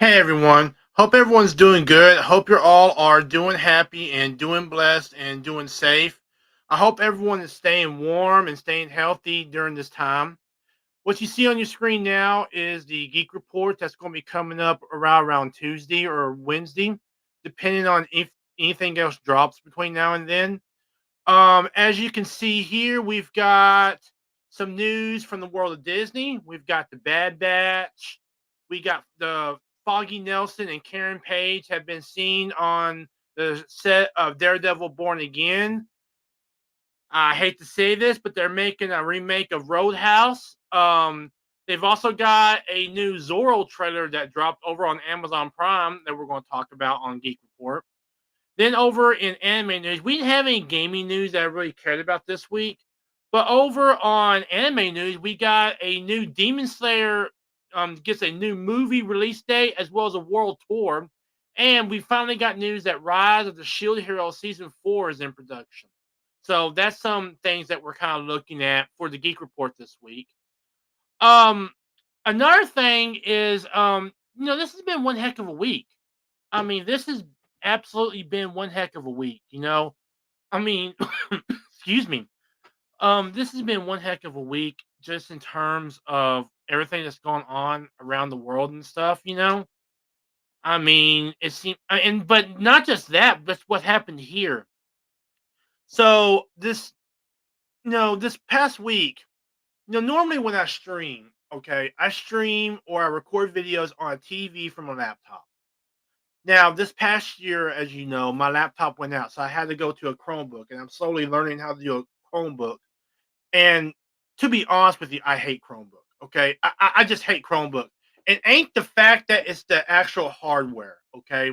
Hey everyone. Hope everyone's doing good. Hope you're all are doing happy and doing blessed and doing safe. I hope everyone is staying warm and staying healthy during this time. What you see on your screen now is the Geek Report that's going to be coming up around Tuesday or Wednesday, depending on if anything else drops between now and then. As you can see here, we've got some news from the world of Disney. We've got the Bad Batch. We got the Foggy Nelson and Karen Page have been seen on the set of Daredevil Born Again. I hate to say this, but they're making a remake of Roadhouse. They've also got a new Zorro trailer that dropped over on Amazon Prime that we're going to talk about on Geek Report. Then over in anime news, we didn't have any gaming news that I really cared about this week. But over on anime news, we got a new Demon Slayer gets a new movie release date as well as a world tour. And we finally got news that Rise of the Shield Hero season 4 is in production. So that's some things that we're kind of looking at for the Geek Report this week. Um, Another thing is, this has been one heck of a week. I mean, this has absolutely been one heck of a week, you know? I mean, excuse me. This has been one heck of a week just in terms of everything that's going on around the world and stuff, you know? I mean, it seemed and but not just that, but what happened here. So this past week, normally when I stream, okay, I stream or I record videos on a TV from a laptop. Now, this past year, as you know, my laptop went out, so I had to go to a Chromebook, and I'm slowly learning how to do a Chromebook. And to be honest with you, I hate Chromebook. Okay, I just hate Chromebook. It ain't the fact that it's the actual hardware. Okay,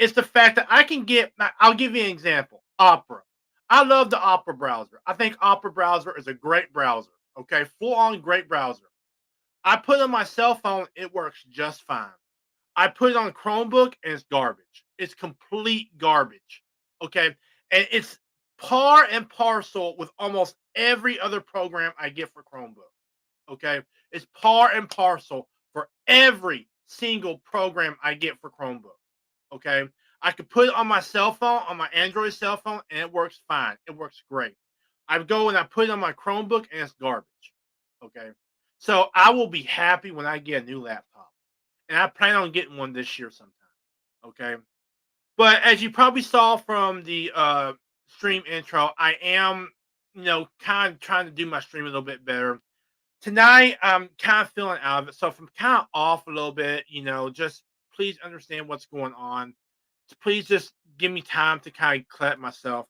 it's the fact that I can get. I'll give you an example. Opera. I love the Opera browser. I think Opera browser is a great browser. Okay, full on great browser. I put it on my cell phone, it works just fine. I put it on Chromebook and it's garbage. It's complete garbage. Okay. And it's par and parcel with almost every other program I get for Chromebook. Okay. It's par and parcel for every single program I get for Chromebook. Okay. I could put it on my cell phone, on my Android cell phone, and it works fine. It works great. I go and I put it on my Chromebook and it's garbage. Okay. So I will be happy when I get a new laptop and I plan on getting one this year sometime. Okay, but as you probably saw from the stream intro, I am kind of trying to do my stream a little bit better. Tonight, I'm kind of feeling out of it, so if I'm kind of off a little bit, just please understand what's going on. Please just give me time to kind of collect myself.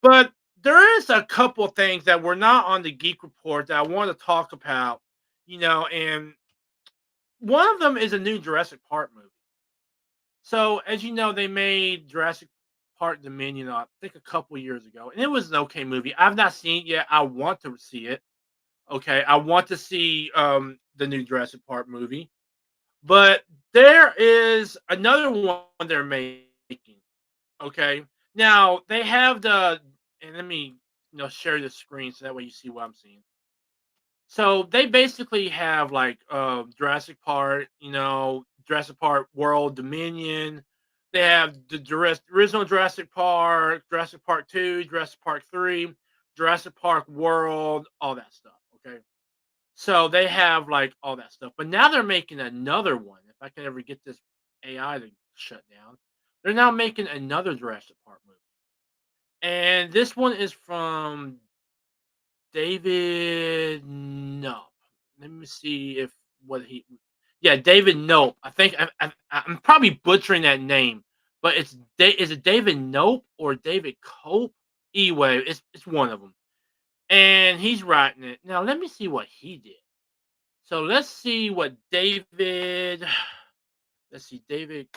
But there is a couple of things that were not on the Geek Report that I want to talk about, and one of them is a new Jurassic Park movie. So, as you know, they made Jurassic Park Dominion, I think a couple years ago, and it was an okay movie. I've not seen it yet. I want to see it. Okay, I want to see the new Jurassic Park movie, but there is another one they're making. Okay, now they have and let me share the screen so that way you see what I'm seeing. So they basically have like Jurassic Park, Jurassic Park World Dominion. They have the original Jurassic Park, Jurassic Park 2, Jurassic Park 3, Jurassic Park World, all that stuff. Okay. So they have like all that stuff. But now they're making another one. If I can ever get this AI to shut down, they're now making another Jurassic Park movie. And this one is from David Nope. Let me see if what he. Yeah, David Nope. I think I'm probably butchering that name, but is it David Nope or David Cope? Anyway, it's one of them, and he's writing it. Now let me see what he did. So let's see what David. Let's see David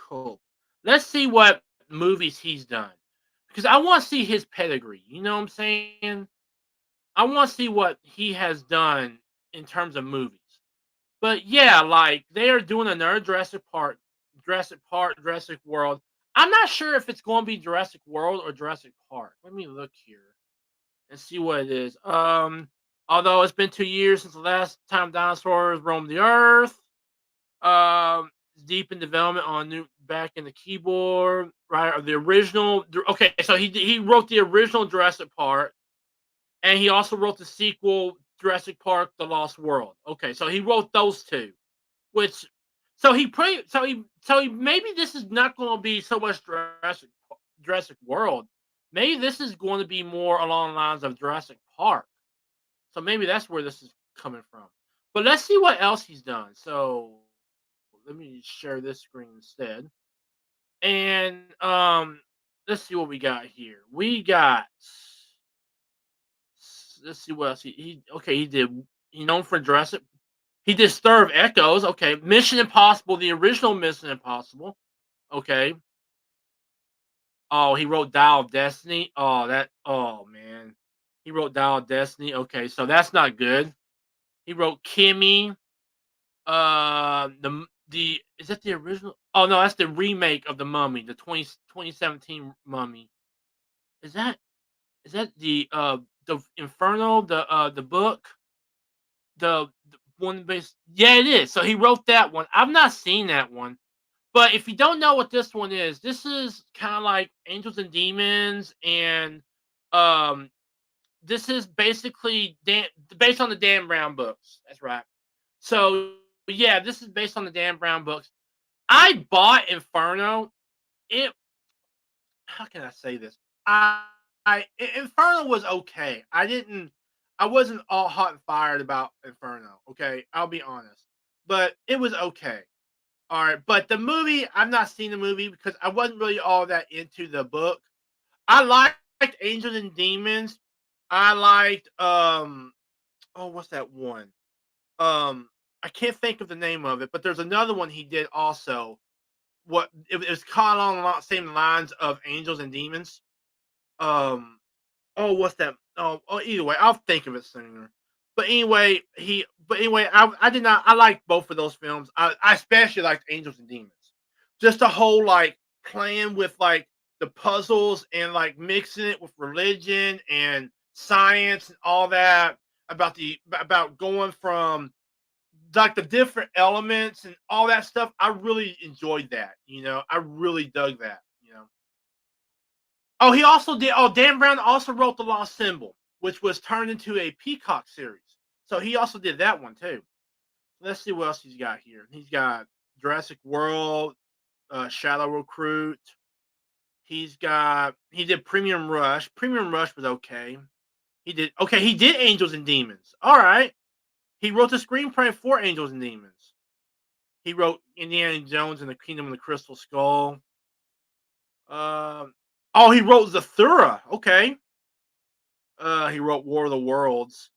Cope. Let's see what movies he's done because I want to see his pedigree. You know what I'm saying? I want to see what he has done in terms of movies. But yeah, like they are doing another Jurassic World. I'm not sure if it's going to be Jurassic World or Jurassic Park. Let me look here and see what it is. Although it's been 2 years since the last time dinosaurs roamed the earth. deep in development on new back in the keyboard, right? Or the original. Okay, so he wrote the original Jurassic Park, and he also wrote the sequel Jurassic Park: The Lost World. Okay, so he wrote those two, which so he maybe this is not going to be so much Jurassic World. Maybe this is going to be more along the lines of Jurassic Park. So maybe that's where this is coming from. But let's see what else he's done. So let me share this screen instead. And let's see what we got here. We got let's see what else he did. He known for Jurassic. He did Stir of Echoes. Okay, Mission Impossible, the original Mission Impossible. Okay. Oh, he wrote Dial of Destiny. Oh, that. Oh man, he wrote Dial of Destiny. Okay, so that's not good. He wrote Kimmy. The is that the original? Oh no, that's the remake of the Mummy, the 2017 Mummy. Is that the Inferno, the book, the one based? Yeah, it is. So he wrote that one. I've not seen that one, but if you don't know what this one is, this is kind of like Angels and Demons, and um, this is basically based on the Dan Brown books. That's right. So yeah, this is based on the Dan Brown books. I bought Inferno. It How can I say this? I, Inferno was okay. I wasn't all hot and fired about Inferno. Okay, I'll be honest, but it was okay. All right, but the movie, I've not seen the movie because I wasn't really all that into the book. I liked Angels and Demons. I liked oh, what's that one? I can't think of the name of it, but there's another one he did also. It was caught on the same lines of Angels and Demons. Um, oh, what's that? Either way, I'll think of it sooner. But anyway, I did not. I liked both of those films. I especially liked Angels and Demons. Just the whole like playing with like the puzzles and like mixing it with religion and science and all that about going from like the different elements and all that stuff. I really enjoyed that. I really dug that. Oh, he also did. Oh, Dan Brown also wrote The Lost Symbol, which was turned into a Peacock series. So he also did that one too. Let's see what else he's got here. He's got Jurassic World, Shadow Recruit. He did Premium Rush. Premium Rush was okay. He did Angels and Demons. All right. He wrote the screenplay for Angels and Demons. He wrote Indiana Jones and the Kingdom of the Crystal Skull. Oh, he wrote Zathura. Okay. He wrote War of the Worlds.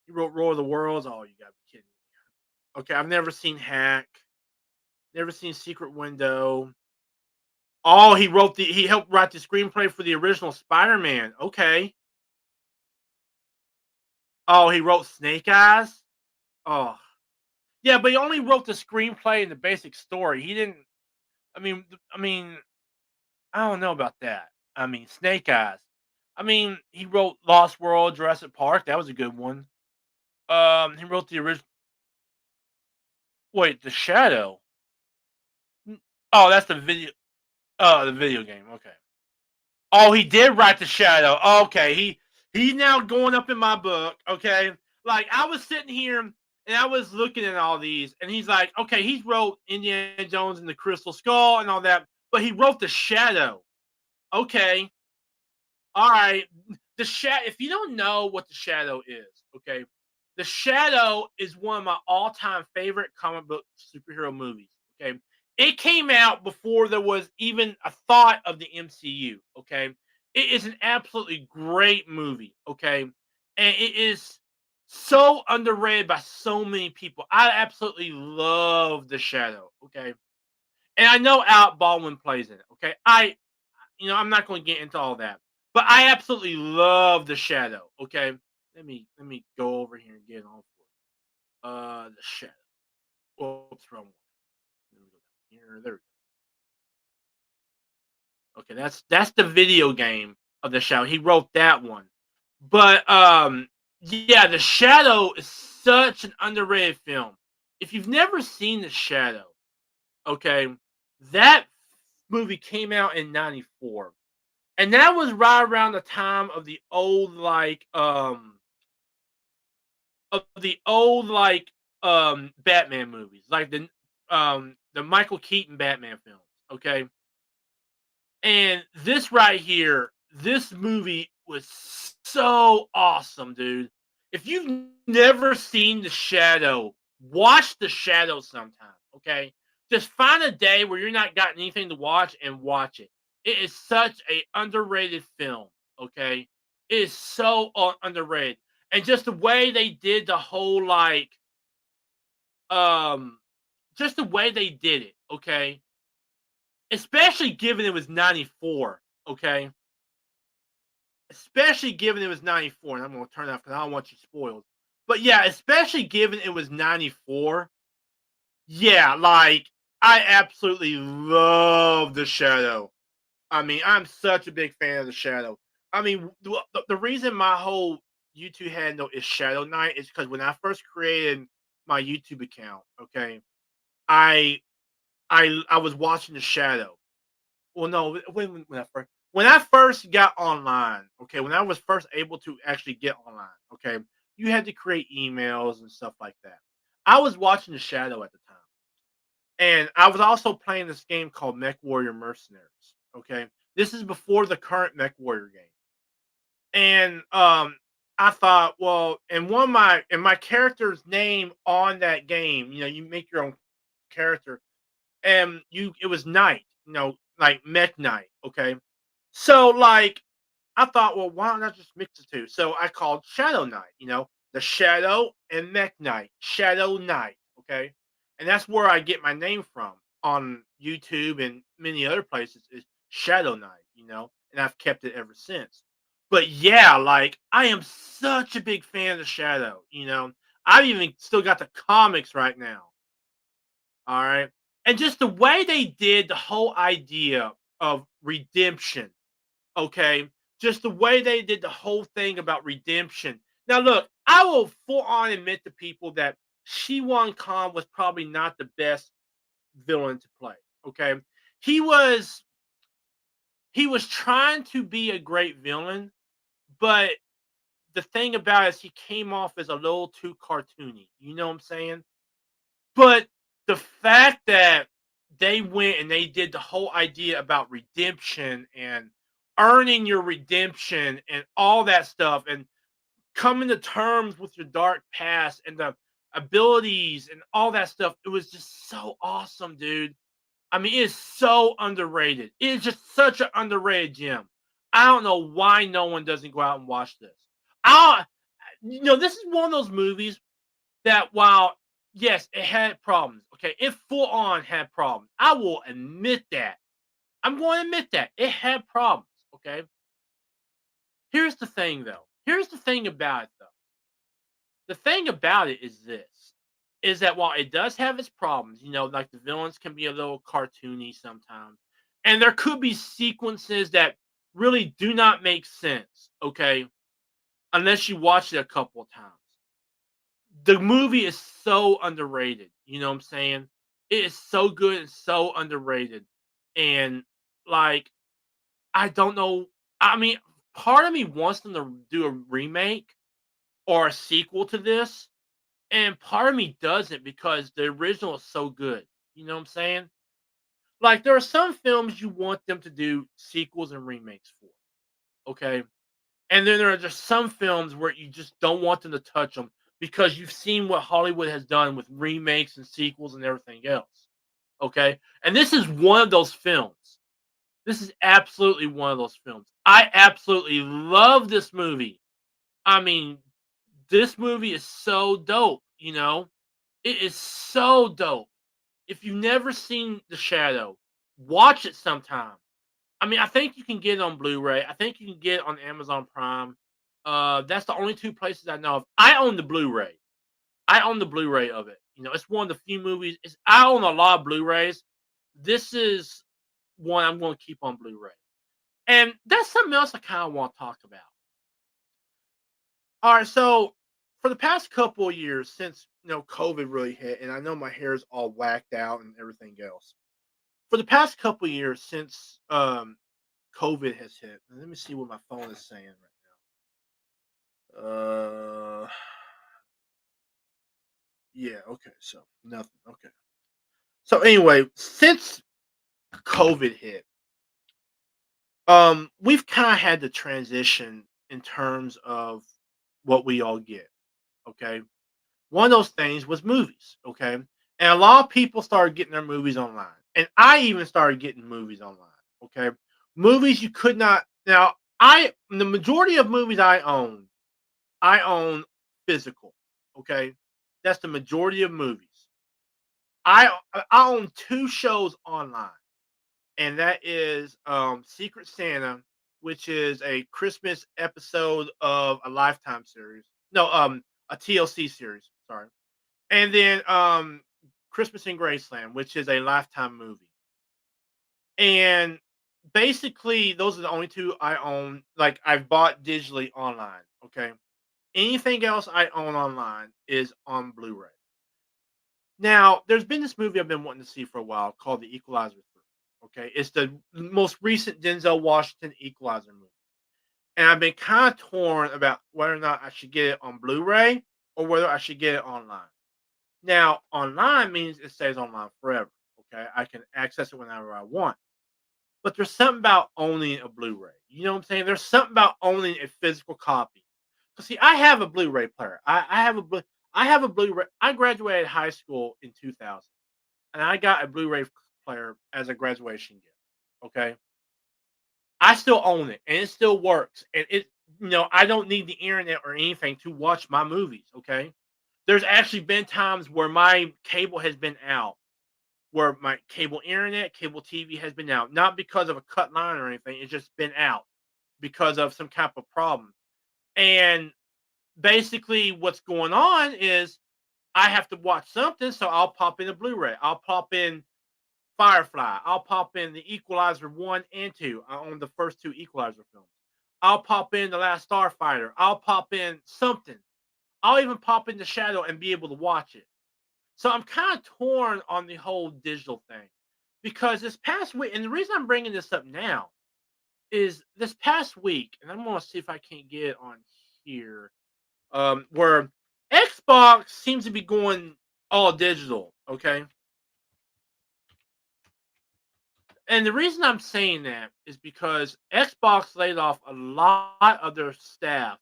He wrote War of the Worlds. Oh, you gotta be kidding me. Okay, I've never seen Hack. Never seen Secret Window. Oh, he helped write the screenplay for the original Spider-Man. Okay. Oh, he wrote Snake Eyes. Oh, yeah, but he only wrote the screenplay and the basic story. He didn't. I mean, I don't know about that. I mean, Snake Eyes. I mean, he wrote Lost World, Jurassic Park. That was a good one. He wrote the original. Wait, The Shadow. Oh, that's the video. Oh, the video game. Okay. Oh, he did write The Shadow. Okay, he's now going up in my book. Okay, like I was sitting here and I was looking at all these, and he's like, okay, he wrote Indiana Jones and the Crystal Skull and all that, but he wrote The Shadow. Okay, all right. The Shadow. If you don't know what The Shadow is, okay, The Shadow is one of my all-time favorite comic book superhero movies. Okay, it came out before there was even a thought of the MCU. Okay, it is an absolutely great movie. Okay, and it is so underrated by so many people. I absolutely love The Shadow. Okay, and I know Alec Baldwin plays in it. Okay, I'm not going to get into all that, but I absolutely love The Shadow. Okay, let me go over here and get it on for you. The Shadow. Whoops, wrong one. Let me go down here. There we go. Okay, that's the video game of The Shadow. He wrote that one, but yeah, The Shadow is such an underrated film. If you've never seen The Shadow, Okay, that movie came out in '94, and that was right around the time of the old Batman movies, like the Michael Keaton Batman films. Okay, and this right here, this movie was so awesome, dude. If you've never seen The Shadow, watch The Shadow sometime, okay? Just find a day where you're not got anything to watch and watch it. It is such a underrated film, okay? It is so underrated. And just the way they did the whole um just the way they did it, okay? Especially given it was 94, okay? Especially given it was '94, and I'm gonna turn that off because I don't want you spoiled. But yeah, especially given it was '94, yeah, like I absolutely love The Shadow. I mean, I'm such a big fan of The Shadow. I mean, the reason my whole YouTube handle is Shadow Knight is because when I first created my YouTube account, okay, I I was watching The Shadow. Well, no, when I first got online, okay, when I was first able to actually get online, okay, you had to create emails and stuff like that. I was watching The Shadow at the time, and I was also playing this game called Mech Warrior Mercenaries. Okay, this is before the current Mech Warrior game, and I thought, well, and my character's name on that game, you make your own character, and it was Knight, like Mech Knight. Okay, so, I thought, well, why don't I just mix the two? So I called Shadow Knight, the Shadow and Mech Knight, Shadow Knight. Okay. And that's where I get my name from on YouTube and many other places is Shadow Knight, and I've kept it ever since. But yeah, like I am such a big fan of the Shadow, I've even still got the comics right now. All right. And just the way they did the whole idea of redemption. Okay, just the way they did the whole thing about redemption. Now, look, I will full on admit to people that Shiwan Khan was probably not the best villain to play. Okay, he was he was trying to be a great villain, but the thing about it is he came off as a little too cartoony. You know what I'm saying? But the fact that they went and they did the whole idea about redemption and earning your redemption and all that stuff and coming to terms with your dark past and the abilities and all that stuff, it was just so awesome, dude. I mean, it is so underrated. It is just such an underrated gem. I don't know why no one doesn't go out and watch this. I, this is one of those movies that while yes, it had problems. Okay, it full on had problems. I will admit that. I'm going to admit that it had problems. Okay. Here's the thing, though. Here's the thing about it, though. The thing about it is this: is that while it does have its problems, like the villains can be a little cartoony sometimes, and there could be sequences that really do not make sense. Okay, unless you watch it a couple of times. The movie is so underrated. You know what I'm saying? It is so good and so underrated. And like, I don't know. I mean, part of me wants them to do a remake or a sequel to this, and part of me doesn't because the original is so good. You know what I'm saying? Like, there are some films you want them to do sequels and remakes for. Okay, and then there are just some films where you just don't want them to touch them because you've seen what Hollywood has done with remakes and sequels and everything else. Okay. And this is one of those films. This is absolutely one of those films. I absolutely love this movie. I mean, this movie is so dope. It is so dope. If you've never seen The Shadow, watch it sometime. I mean, I think you can get it on Blu-ray. I think you can get it on Amazon Prime. That's the only two places I know of. I own the Blu-ray. I own the Blu-ray of it. It's one of the few movies. I own a lot of Blu-rays. This is one I'm going to keep on Blu-ray. And that's something else I kind of want to talk about. All right, so For the past couple of years since COVID really hit, and I know my hair is all whacked out and everything else. For the past couple of years since COVID has hit, and let me see what my phone is saying right now. Yeah, okay, so nothing. Okay. So anyway, since COVID hit, we've kind of had to transition in terms of what we all get. Okay. One of those things was movies. Okay. And a lot of people started getting their movies online. And I even started getting movies online. Okay. Movies you could not now the majority of movies I own physical. Okay. That's the majority of movies. I own two shows online, and that is Secret Santa, which is a Christmas episode of a Lifetime series. No, a TLC series. Sorry, and then Christmas in Graceland, which is a Lifetime movie. And basically, those are the only two I own. Like I've bought digitally online. Okay, anything else I own online is on Blu-ray. Now, there's been this movie I've been wanting to see for a while called The Equalizer 3. Okay, it's the most recent Denzel Washington Equalizer movie, and I've been kind of torn about whether or not I should get it on Blu-ray or whether I should get it online. Now, online means it stays online forever. Okay, I can access it whenever I want. But there's something about owning a Blu-ray. You know what I'm saying? There's something about owning a physical copy. Cause see, I have a Blu-ray player. I have a Blu-ray. I graduated high school in 2000, and I got a Blu-ray player as a graduation gift. Okay, I still own it, and it still works. And I don't need the internet or anything to watch my movies. Okay, there's actually been times where my cable has been out, where my cable internet, cable TV has been out, not because of a cut line or anything. It's just been out because of some type of problem. And basically, what's going on is I have to watch something, so I'll pop in a Blu-ray. I'll pop in Firefly. I'll pop in the Equalizer 1 and 2. I own the first two Equalizer films. I'll pop in The Last Starfighter. I'll pop in something. I'll even pop in The Shadow and be able to watch it. So I'm kind of torn on the whole digital thing because this past week, and the reason I'm bringing this up now is this past week, and I'm going to see if I can't get it on here, where Xbox seems to be going all digital. Okay. And the reason I'm saying that is because Xbox laid off a lot of their staff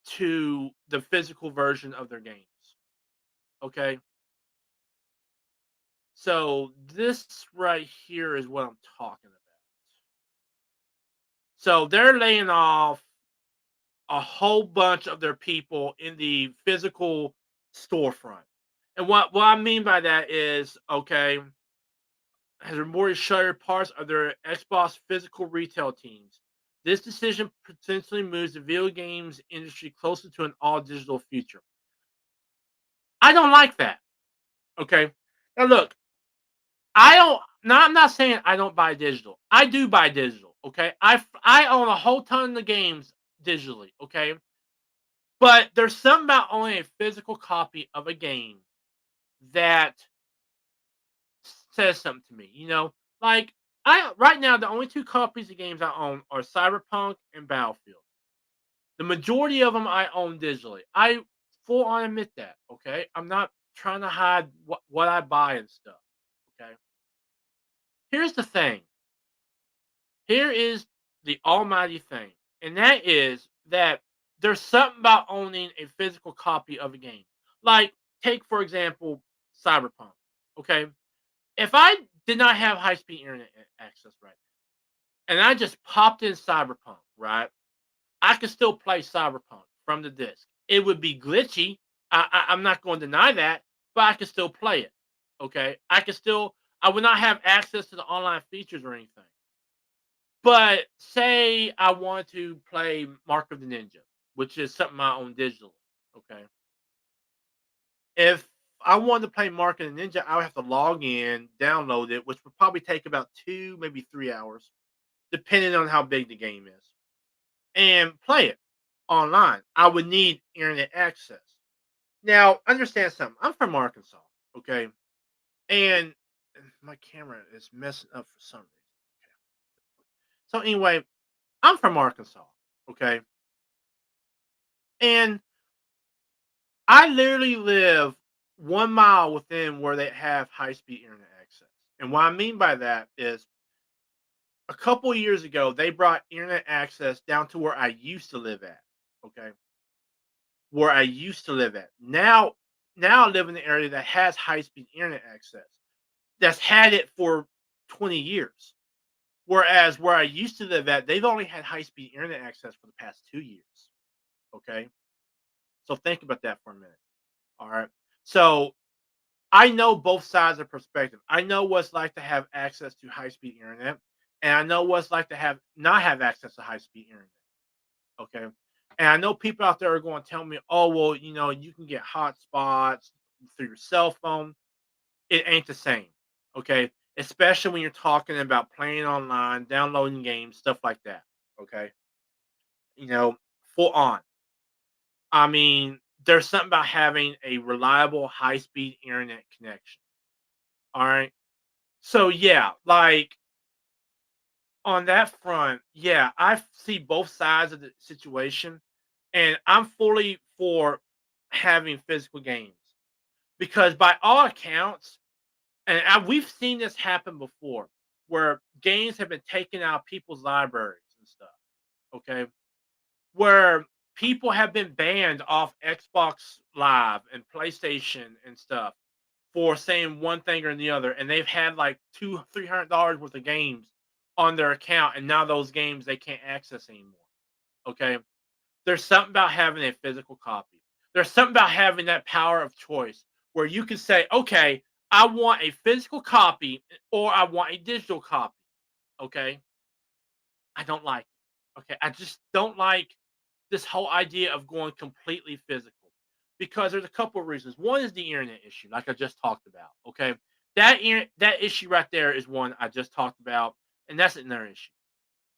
to the physical version of their games. Okay. So this right here is what I'm talking about. So they're laying off a whole bunch of their people in the physical storefront. And what I mean by that is, okay, has reported shuttered parts of their Xbox physical retail teams. This decision potentially moves the video games industry closer to an all digital future. I don't like that. Okay. Now look, I don't. Now I'm not saying I don't buy digital. I do buy digital. Okay. I own a whole ton of games digitally. Okay. But there's something about owning a physical copy of a game that says something to me. Like I right now the only two copies of games I own are Cyberpunk and Battlefield. The majority of them I own digitally. I full on admit that. Okay, I'm not trying to hide what I buy and stuff. Okay, here's the thing. Here is the almighty thing, and that is that there's something about owning a physical copy of a game. Like take for example Cyberpunk. Okay, if I did not have high speed internet access right now, and I just popped in Cyberpunk, right, I could still play Cyberpunk from the disc. It would be glitchy. I'm not going to deny that, but I could still play it. Okay, I would not have access to the online features or anything. But say I want to play Mark of the Ninja, which is something I own digitally. Okay, if I wanted to play Mark of the Ninja, I would have to log in, download it, which would probably take about 2, maybe 3 hours, depending on how big the game is, and play it online. I would need internet access. Now, understand something. I'm from Arkansas, okay? And my camera is messing up for some reason. Okay. So anyway, I'm from Arkansas, okay? And I literally live 1 mile within where they have high speed internet access. And what I mean by that is a couple years ago, they brought internet access down to where I used to live at. Okay. Where I used to live at. Now I live in an area that has high speed internet access. That's had it for 20 years. Whereas where I used to live at, they've only had high speed internet access for the past 2 years. Okay. So think about that for a minute. All right. So I know both sides of perspective. I know what's like to have access to high speed internet, and I know what's like to have not have access to high speed internet. Okay. And I know people out there are going to tell me, oh, well, you can get hotspots through your cell phone. It ain't the same. Okay. Especially when you're talking about playing online, downloading games, stuff like that. Okay. You know, full on. I mean, there's something about having a reliable high speed internet connection. All right. So yeah, like on that front, yeah, I see both sides of the situation, and I'm fully for having physical games because, by all accounts, we've seen this happen before, where games have been taken out of people's libraries and stuff. Okay, where people have been banned off Xbox Live and PlayStation and stuff for saying one thing or the other, and they've had like $200-300 worth of games on their account, and now those games they can't access anymore. Okay, there's something about having a physical copy. There's something about having that power of choice where you can say, okay, I want a physical copy or I want a digital copy. Okay, I don't like it. Okay, I just don't like this whole idea of going completely physical because there's a couple of reasons. One is the internet issue, like I just talked about. Okay, that issue right there is one I just talked about, and that's another issue.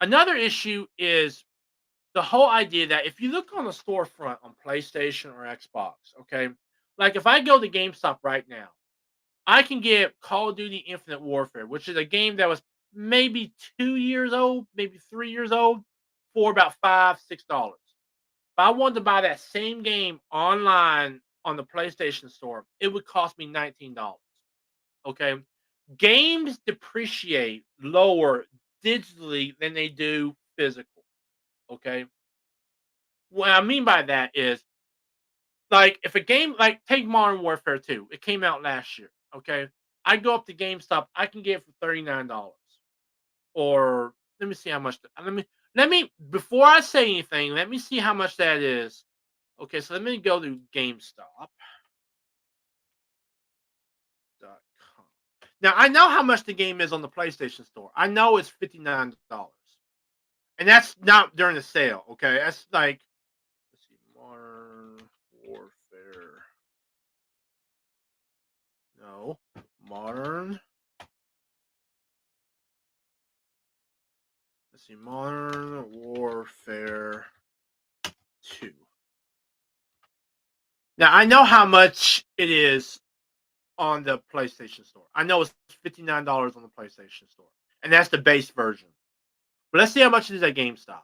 Another issue is the whole idea that if you look on the storefront on PlayStation or Xbox, okay, like if I go to GameStop right now, I can get Call of Duty Infinite Warfare, which is a game that was maybe 2 years old, maybe 3 years old, for about $5-6. If I wanted to buy that same game online on the PlayStation Store, it would cost me $19. Okay. Games depreciate lower digitally than they do physical. Okay. What I mean by that is like if a game like take Modern Warfare 2, it came out last year. Okay. I go up to GameStop, I can get it for $39. Or let me see how much let me before I say anything, let me see how much that is. Okay, so let me go to GameStop.com. Now I know how much the game is on the PlayStation Store. I know it's $59, and that's not during the sale. Okay, that's like let's see, Modern Warfare. No, Modern. Let's see, Modern Warfare 2. Now I know how much it is on the PlayStation Store. I know it's $59 on the PlayStation Store, and that's the base version. But let's see how much it is at GameStop.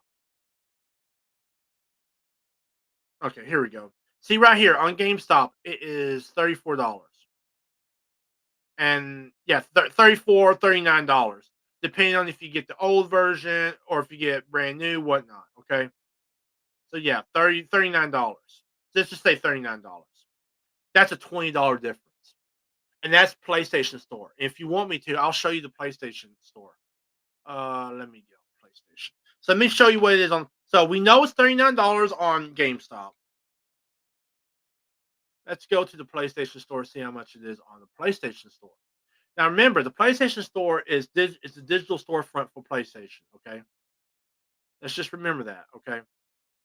Okay, here we go. See right here on GameStop, it is $34. And yeah, 34 $39, depending on if you get the old version or if you get brand new, whatnot. Okay. So yeah, $39. Let's just say $39. That's a $20 difference. And that's PlayStation Store. If you want me to, I'll show you the PlayStation Store. Let me go PlayStation. So let me show you what it is on. So we know it's $39 on GameStop. Let's go to the PlayStation Store, see how much it is on the PlayStation Store. Now remember, the PlayStation Store is the digital storefront for PlayStation. Okay, let's just remember that. Okay,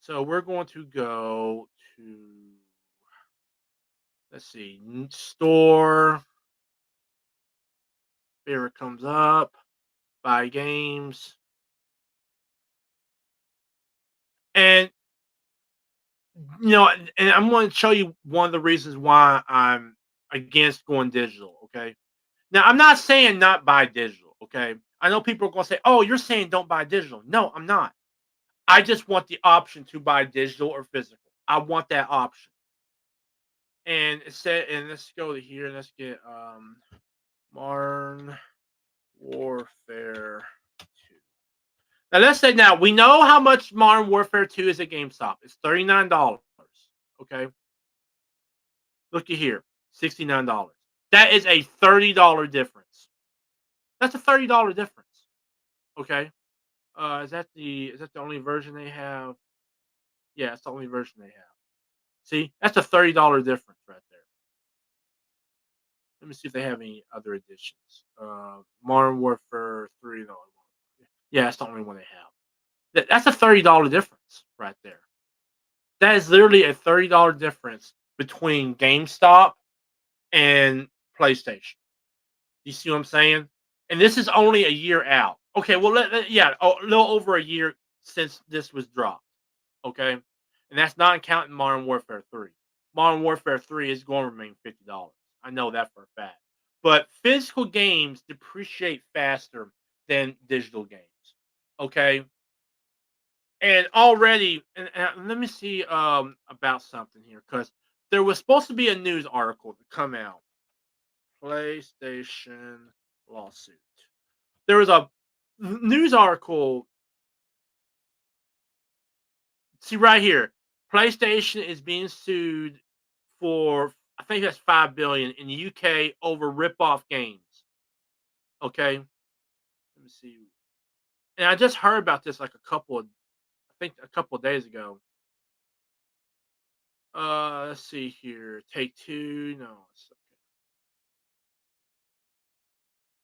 so we're going to go to let's see store. Here it comes up. Buy games, and And I'm going to show you one of the reasons why I'm against going digital. Okay. Now, I'm not saying not buy digital. Okay. I know people are going to say, "Oh, you're saying don't buy digital." No, I'm not. I just want the option to buy digital or physical. I want that option. And it said, and let's go to here. Let's get Modern Warfare 2. Now let's say now we know how much Modern Warfare 2 is at GameStop. It's $39. Okay. Look at here. $69. That is a $30 difference. That's a $30 difference. Okay. Is that the only version they have? Yeah, it's the only version they have. See, that's a $30 difference right there. Let me see if they have any other editions. Modern Warfare 3. No, yeah, that's the only one they have. That's a $30 difference right there. That is literally a $30 difference between GameStop and PlayStation. You see what I'm saying? And this is only a year out. Okay, well, yeah, a little over a year since this was dropped. Okay, and that's not counting Modern Warfare 3. Modern Warfare 3 is going to remain $50. I know that for a fact. But physical games depreciate faster than digital games. Okay, and already, and let me see about something here because there was supposed to be a news article to come out. PlayStation lawsuit. There was a news article. See right here, PlayStation is being sued for I think that's 5 billion in the UK over rip-off games. Okay, let me see. And I just heard about this like I think a couple of days ago. Let's see here. Take Two. No,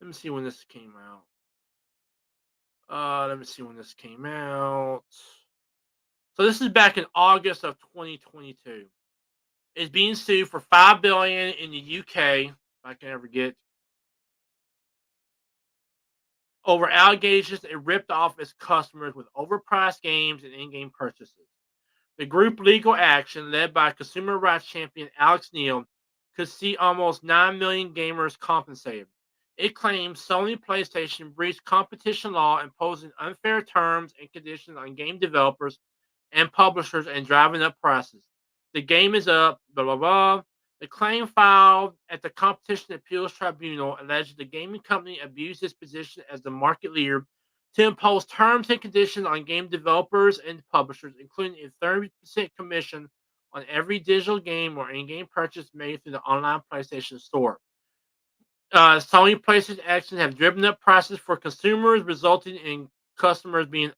let me see when this came out. Let me see when this came out. So this is back in August of 2022. Is being sued for 5 billion in the UK. If I can ever get over allegations it ripped off its customers with overpriced games and in-game purchases. The group legal action, led by consumer rights champion Alex Neil, could see almost 9 million gamers compensated. It claims Sony PlayStation breached competition law, imposing unfair terms and conditions on game developers and publishers and driving up prices. The game is up, blah, blah, blah. The claim filed at the Competition Appeals Tribunal alleged the gaming company abused its position as the market leader to impose terms and conditions on game developers and publishers, including a 30% commission on every digital game or in-game purchase made through the online PlayStation Store. Sony PlayStation actions have driven up prices for consumers, resulting in customers being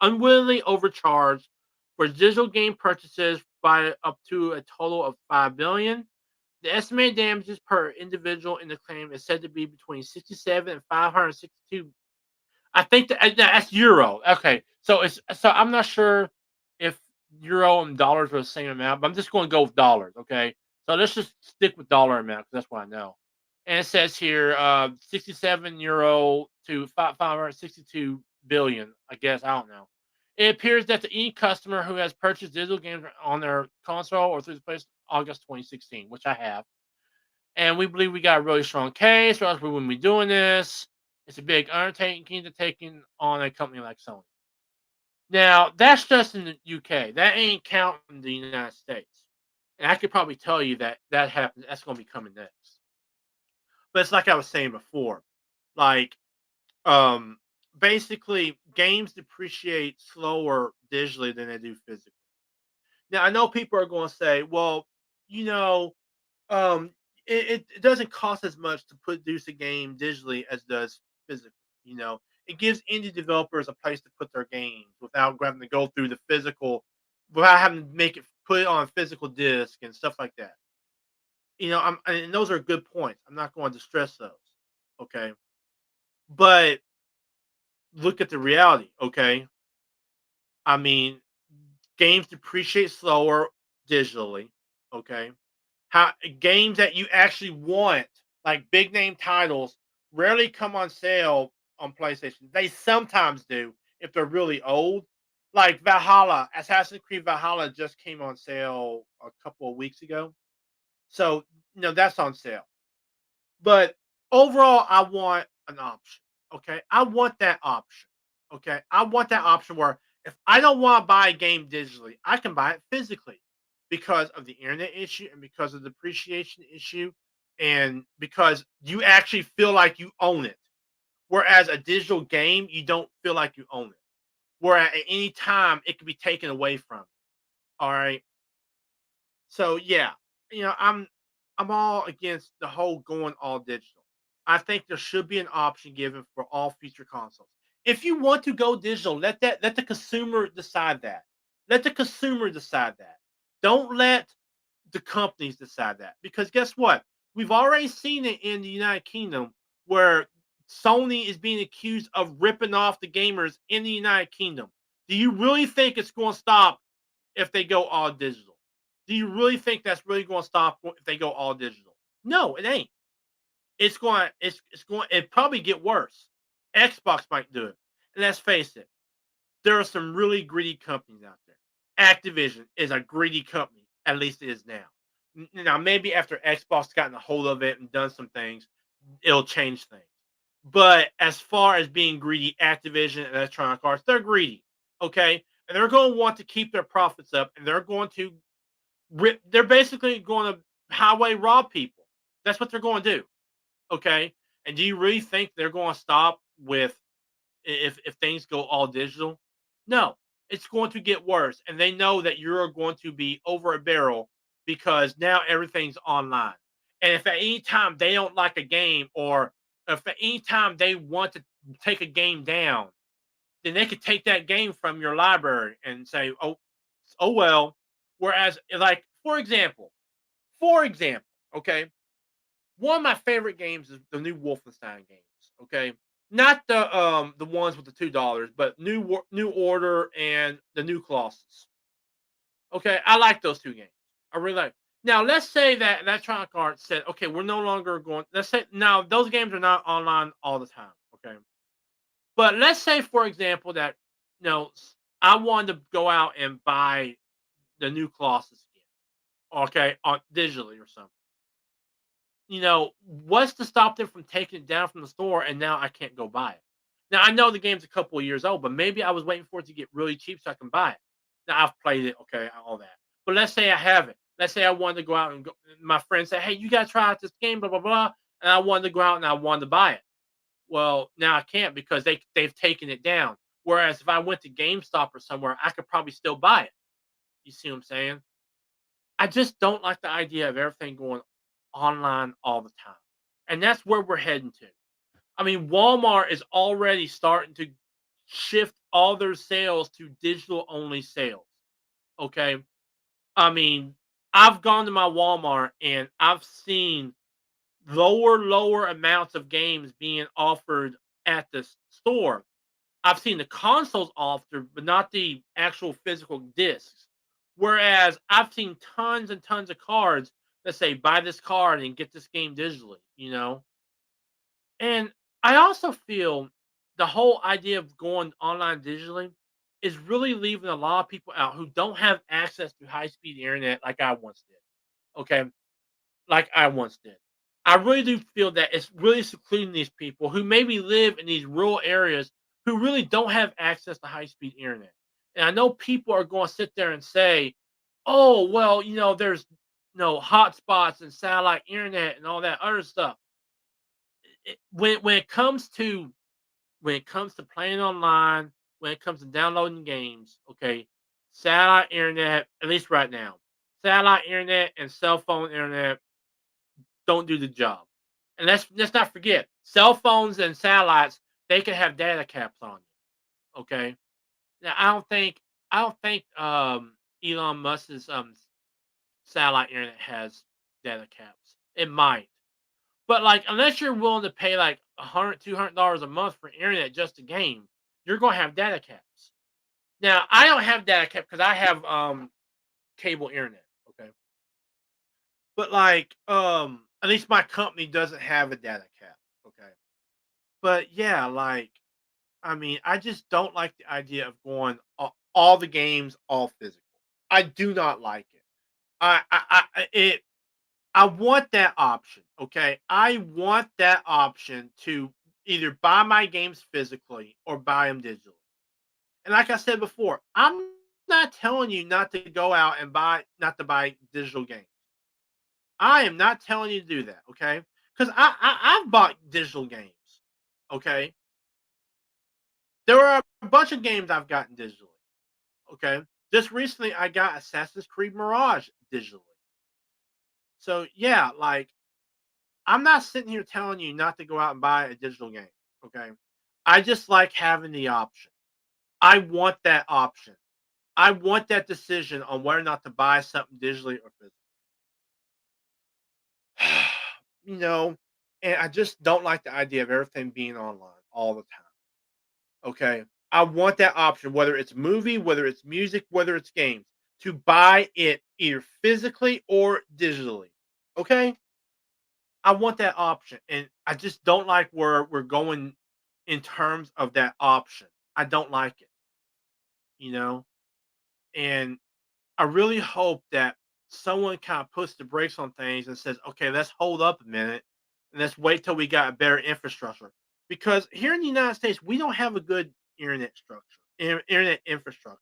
unwillingly overcharged for digital game purchases by up to a total of 5 billion. The estimated damages per individual in the claim is said to be between 67 and 562. I think that's euro. Okay, so I'm not sure if euro and dollars are the same amount, but I'm just going to go with dollars. Okay, so let's just stick with dollar amount because that's what I know. And it says here, 67 euro to 562 billion. I guess I don't know. It appears that the e customer who has purchased digital games on their console or through the place August 2016, which I have, and we believe we got a really strong case, or else we wouldn't be doing this. It's a big undertaking to taking on a company like Sony. Now, that's just in the UK. That ain't counting the United States. And I could probably tell you that that happens. That's going to be coming next. But it's like I was saying before. Like, um, basically, games depreciate slower digitally than they do physically. Now, I know people are going to say, well, you know, um, it doesn't cost as much to produce a game digitally as it does physically. You know, it gives indie developers a place to put their games without having to go through the physical, without having to make it put it on a physical disc and stuff like that. And those are good points. I'm not going to stress those. Okay, but look at the reality. Okay, I mean, games depreciate slower digitally. Okay, how games that you actually want, like big name titles, rarely come on sale on PlayStation. They sometimes do if they're really old, Like Valhalla, Assassin's Creed Valhalla just came on sale a couple of weeks ago. So, that's on sale. But overall, I want an option. Okay. I want that option. Okay. I want that option where if I don't want to buy a game digitally, I can buy it physically because of the internet issue and because of the depreciation issue and because you actually feel like you own it. Whereas a digital game, you don't feel like you own it. Where at any time it can be taken away from you. All right. So yeah, I'm all against the whole going all digital. I think there should be an option given for all future consoles. If you want to go digital, let the consumer decide that. Let the consumer decide that. Don't let the companies decide that. Because guess what? We've already seen it in the United Kingdom where Sony is being accused of ripping off the gamers in the United Kingdom. Do you really think it's going to stop if they go all digital? Do you really think that's really going to stop if they go all digital? No, it ain't. It probably get worse. Xbox might do it. And let's face it, there are some really greedy companies out there. Activision is a greedy company, at least it is now. Now, maybe after Xbox gotten a hold of it and done some things, it'll change things. But as far as being greedy, Activision and Electronic Arts, they're greedy. Okay. And they're going to want to keep their profits up and they're going to they're basically going to highway rob people. That's what they're going to do. Okay. And do you really think they're going to stop with if things go all digital? No, it's going to get worse. And they know that you're going to be over a barrel because now everything's online. And if at any time they don't like a game or if at any time they want to take a game down, then they could take that game from your library and say, oh well. Whereas, like, for example, okay, one of my favorite games is the new Wolfenstein games. Okay, not the ones with the $2, but New Order and the New Colossus. Okay, I like those two games. I really like. Now, let's say that Electronic Arts said, okay, we're no longer going. Let's say now those games are not online all the time. Okay, but let's say, for example, that I wanted to go out and buy the new Colossus game, okay, on digitally or something. What's to stop them from taking it down from the store and now I can't go buy it? Now I know the game's a couple of years old, but maybe I was waiting for it to get really cheap so I can buy it. Now I've played it, okay, all that. But let's say I haven't. Let's say I wanted to go out and go, my friend said, "Hey, you gotta try out this game, blah blah blah," and I wanted to go out and I wanted to buy it. Well, now I can't because they've taken it down. Whereas if I went to GameStop or somewhere, I could probably still buy it. You see what I'm saying? I just don't like the idea of everything going online all the time. And that's where we're heading to. I mean, Walmart is already starting to shift all their sales to digital only sales. Okay. I mean, I've gone to my Walmart and I've seen lower amounts of games being offered at the store. I've seen the consoles offered, but not the actual physical discs. Whereas I've seen tons and tons of cards that say buy this card and get this game digitally. And I also feel the whole idea of going online digitally is really leaving a lot of people out who don't have access to high speed internet like I once did. Okay. Like I once did. I really do feel that it's really secluding these people who maybe live in these rural areas who really don't have access to high speed internet. And I know people are going to sit there and say, oh, well, there's no hotspots and satellite internet and all that other stuff. When it comes to playing online, when it comes to downloading games, okay, satellite internet, at least right now, satellite internet and cell phone internet don't do the job. And let's not forget, cell phones and satellites, they can have data caps on you. Okay. Now I don't think Elon Musk's satellite internet has data caps. It might. But like unless you're willing to pay like $100, $200 a month for internet just a game, you're gonna have data caps. Now I don't have data cap because I have cable internet. Okay. But like at least my company doesn't have a data cap. Okay. But yeah, like I mean, I just don't like the idea of going. all the games all physical. I do not like it. I want that option, okay? I want that option to either buy my games physically or buy them digitally. And like I said before, I'm not telling you not to go out and not to buy digital games. I am not telling you to do that, okay? Because I've bought digital games, okay? There are a bunch of games I've gotten digitally, okay? Just recently, I got Assassin's Creed Mirage digitally. So yeah, like I'm not sitting here telling you not to go out and buy a digital game, okay? I just like having the option. I want that option. I want that decision on whether or not to buy something digitally or physically. you know, and I just don't like the idea of everything being online all the time. Okay. I want that option, whether it's movie, whether it's music, whether it's games, to buy it either physically or digitally. Okay. I want that option. And I just don't like where we're going in terms of that option. I don't like it, you know? And I really hope that someone kind of puts the brakes on things and says, okay, let's hold up a minute and let's wait till we got a better infrastructure. Because here in the United States, we don't have a good internet structure, internet infrastructure.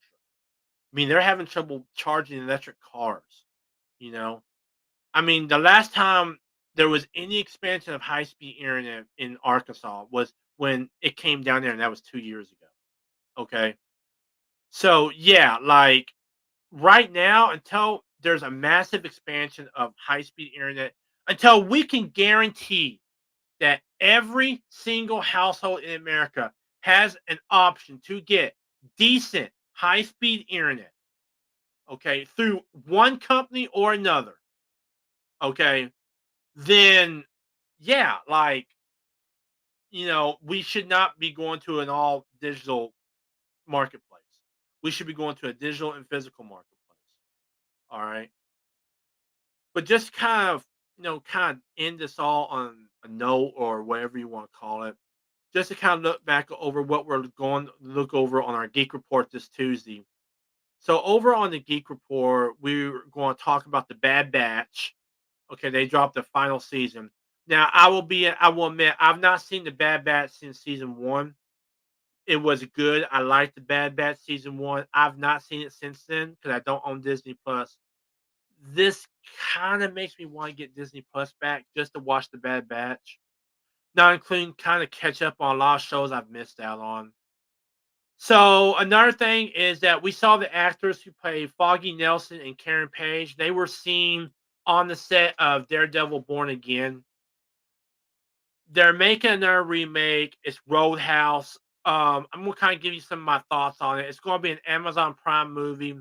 I mean, they're having trouble charging electric cars, you know? I mean, the last time there was any expansion of high speed internet in Arkansas was when it came down there, and that was 2 years ago. Okay. So, yeah, like right now, until there's a massive expansion of high speed internet, until we can guarantee that every single household in America has an option to get decent high speed internet, okay, through one company or another, okay, then yeah, like, we should not be going to an all digital marketplace. We should be going to a digital and physical marketplace. All right. But just kind of end this all on a note or whatever you want to call it. Just to kind of look back over what we're going to look over on our Geek Report this Tuesday. So over on the Geek Report, we're going to talk about the Bad Batch. Okay, they dropped the final season. Now, I will admit, I've not seen the Bad Batch since season one. It was good. I liked the Bad Batch season one. I've not seen it since then because I don't own Disney Plus. This kind of makes me want to get Disney Plus back just to watch the Bad Batch, not including kind of catch up on a lot of shows I've missed out on. So another thing is that we saw the actors who play Foggy Nelson and Karen Page. They were seen on the set of Daredevil Born Again. They're making another remake. It's Roadhouse. I'm gonna kind of give you some of my thoughts on it. It's gonna be an Amazon Prime movie.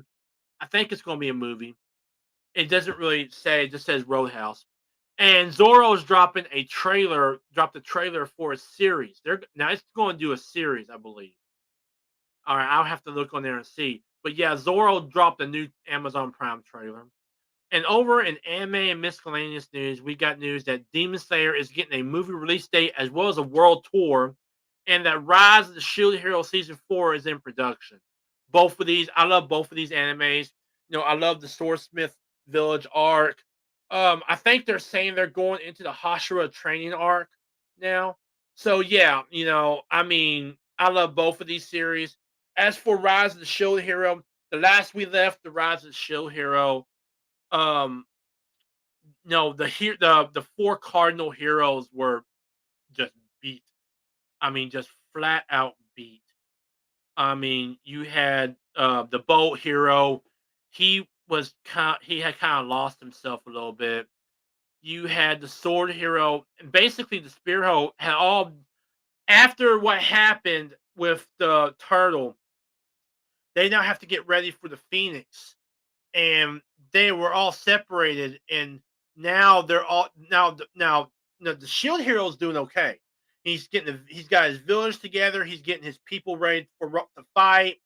I think it's gonna be a movie. It doesn't really say, it just says Roadhouse. And Zorro's dropped a trailer for a series. They're now it's going to do a series, I believe. All right, I'll have to look on there and see. But yeah, Zorro dropped a new Amazon Prime trailer. And over in anime and miscellaneous news, we got news that Demon Slayer is getting a movie release date as well as a world tour, and that Rise of the Shield Hero season 4 is in production. Both of these, I love both of these animes. I love the Swordsmith Village arc. I think they're saying they're going into the Hashira training arc now. So yeah, I mean, I love both of these series. As for Rise of the Shield Hero, the last we left the Rise of the Shield Hero, um, no, the four cardinal heroes were just beat. I mean, just flat out beat. I mean, you had the boat hero. He had kind of lost himself a little bit. You had the sword hero, and basically the spear hero had all after what happened with the turtle. They now have to get ready for the phoenix, and they were all separated, and now they're all now the shield hero is doing okay. He's got his village together. He's getting his people ready for to fight.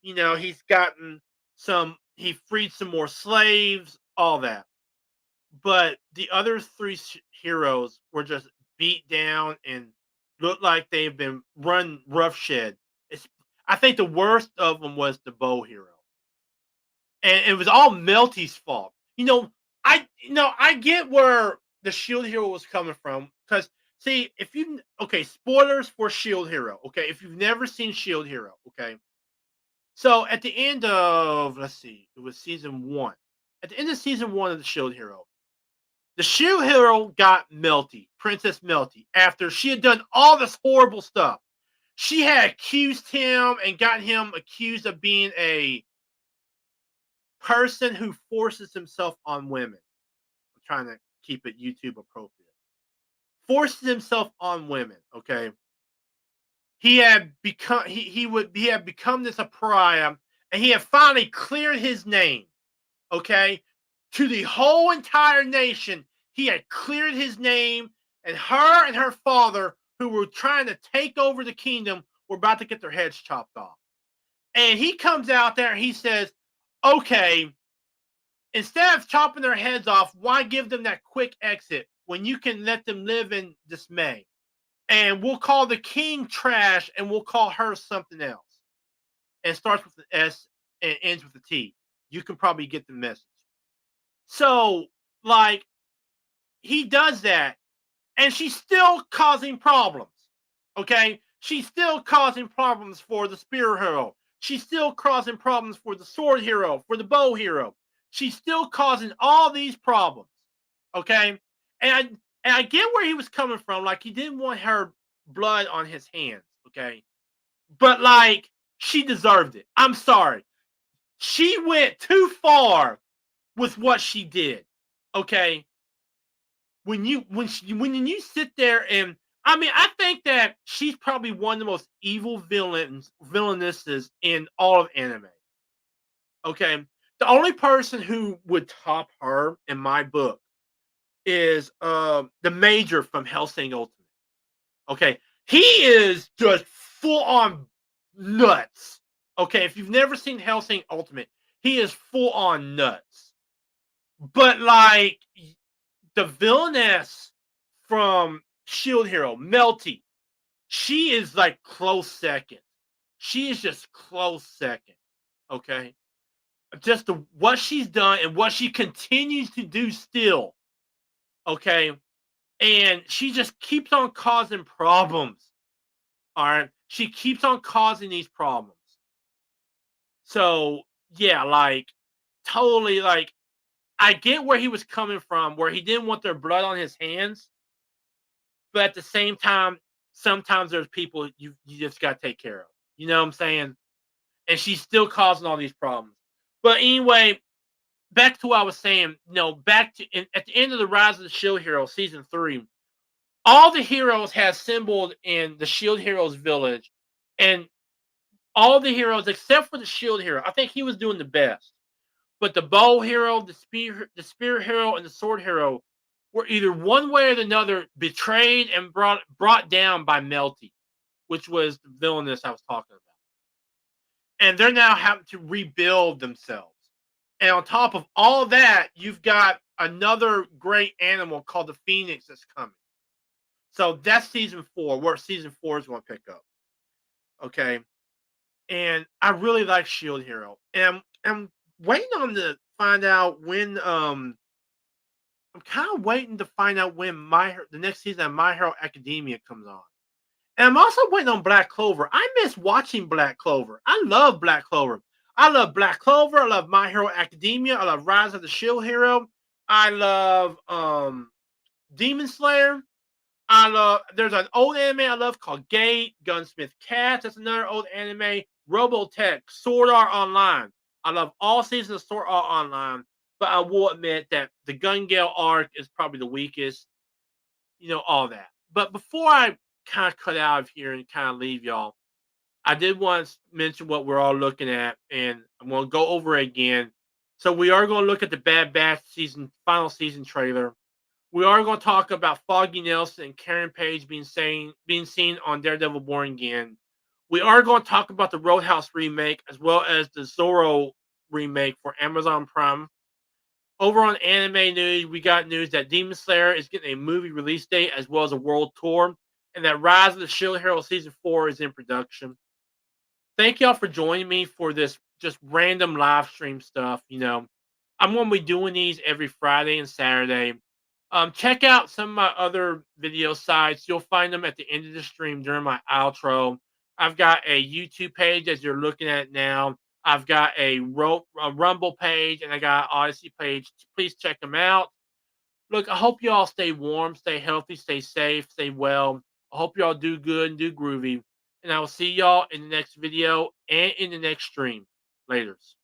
He's gotten he freed some more slaves, all that. But the other three heroes were just beat down and look like they've been run roughshed. It's, I think the worst of them was the Bow Hero, and it was all Melty's fault. I get where the Shield Hero was coming from because see, if you okay, spoilers for Shield Hero. Okay, if you've never seen Shield Hero, okay. So at the end of let's see, it was season one. At the end of season one of the Shield Hero got Melty, Princess Melty, after she had done all this horrible stuff. She had accused him and got him accused of being a person who forces himself on women. I'm trying to keep it YouTube appropriate. Forces himself on women. Okay, he had become this a pariah, and he had finally cleared his name. Okay, to the whole entire nation, he had cleared his name, and her father, who were trying to take over the kingdom, were about to get their heads chopped off. And he comes out there and he says, "Okay, instead of chopping their heads off, why give them that quick exit when you can let them live in dismay? And we'll call the king trash and we'll call her something else." And starts with the S and ends with the T. You can probably get the message. So, like, he does that, and she's still causing problems. Okay? She's still causing problems for the spear hero. She's still causing problems for the sword hero, for the bow hero. She's still causing all these problems. Okay? And I get where he was coming from. Like, he didn't want her blood on his hands. Okay? But, like, she deserved it. I'm sorry. She went too far with what she did. Okay? When you sit there and I mean, I think that she's probably one of the most evil villainesses in all of anime. Okay, the only person who would top her in my book is the Major from Hellsing Ultimate. Okay, he is just full on nuts. Okay, if you've never seen Hellsing Ultimate, he is full on nuts. But like the villainess from Shield Hero, Melty, she is like close second. She is just close second. Okay. Just what she's done and what she continues to do still. Okay. And she just keeps on causing problems. All right. She keeps on causing these problems. So, yeah, like, totally, like, I get where he was coming from, where he didn't want their blood on his hands. But at the same time, sometimes there's people you just got to take care of. You know what I'm saying? And she's still causing all these problems. But anyway, back to what I was saying. Back to at the end of the Rise of the Shield Hero season 3, all the heroes have assembled in the Shield Heroes village, and all the heroes except for the Shield Hero, I think he was doing the best. But the Bow Hero, the Spear Hero, and the Sword Hero were either one way or another betrayed and brought down by Melty, which was the villainess I was talking about. And they're now having to rebuild themselves. And on top of all that, you've got another great animal called the Phoenix that's coming. So that's season 4, where season 4 is going to pick up. Okay. And I really like Shield Hero. And I'm waiting on to find out when I'm kind of waiting to find out when the next season of My Hero Academia comes on. And I'm also waiting on Black Clover. I miss watching Black Clover. I love Black Clover. I love Black Clover. I love My Hero Academia. I love Rise of the Shield Hero. I love Demon Slayer. There's an old anime I love called Gate, Gunsmith Cats. That's another old anime. Robotech, Sword Art Online. I love all seasons of Sword Art Online, but I will admit that the Gun Gale arc is probably the weakest. All that. But before I kind of cut out of here and kind of leave y'all, I did want to mention what we're all looking at, and I'm going to go over it again. So we are going to look at the Bad Batch final season trailer. We are going to talk about Foggy Nelson and Karen Page being seen on Daredevil Born Again. We are going to talk about the Roadhouse remake as well as the Zorro remake for Amazon Prime. Over on anime news, we got news that Demon Slayer is getting a movie release date as well as a world tour, and that Rise of the Shield Hero Season 4 is in production. Thank y'all for joining me for this just random live stream stuff. I'm going to be doing these every Friday and Saturday. Check out some of my other video sites. You'll find them at the end of the stream during my outro. I've got a YouTube page as you're looking at now. I've got a Rumble page and I got an Odyssey page. Please check them out. Look, I hope you all stay warm, stay healthy, stay safe, stay well. I hope you all do good and do groovy. And I will see y'all in the next video and in the next stream. Laters.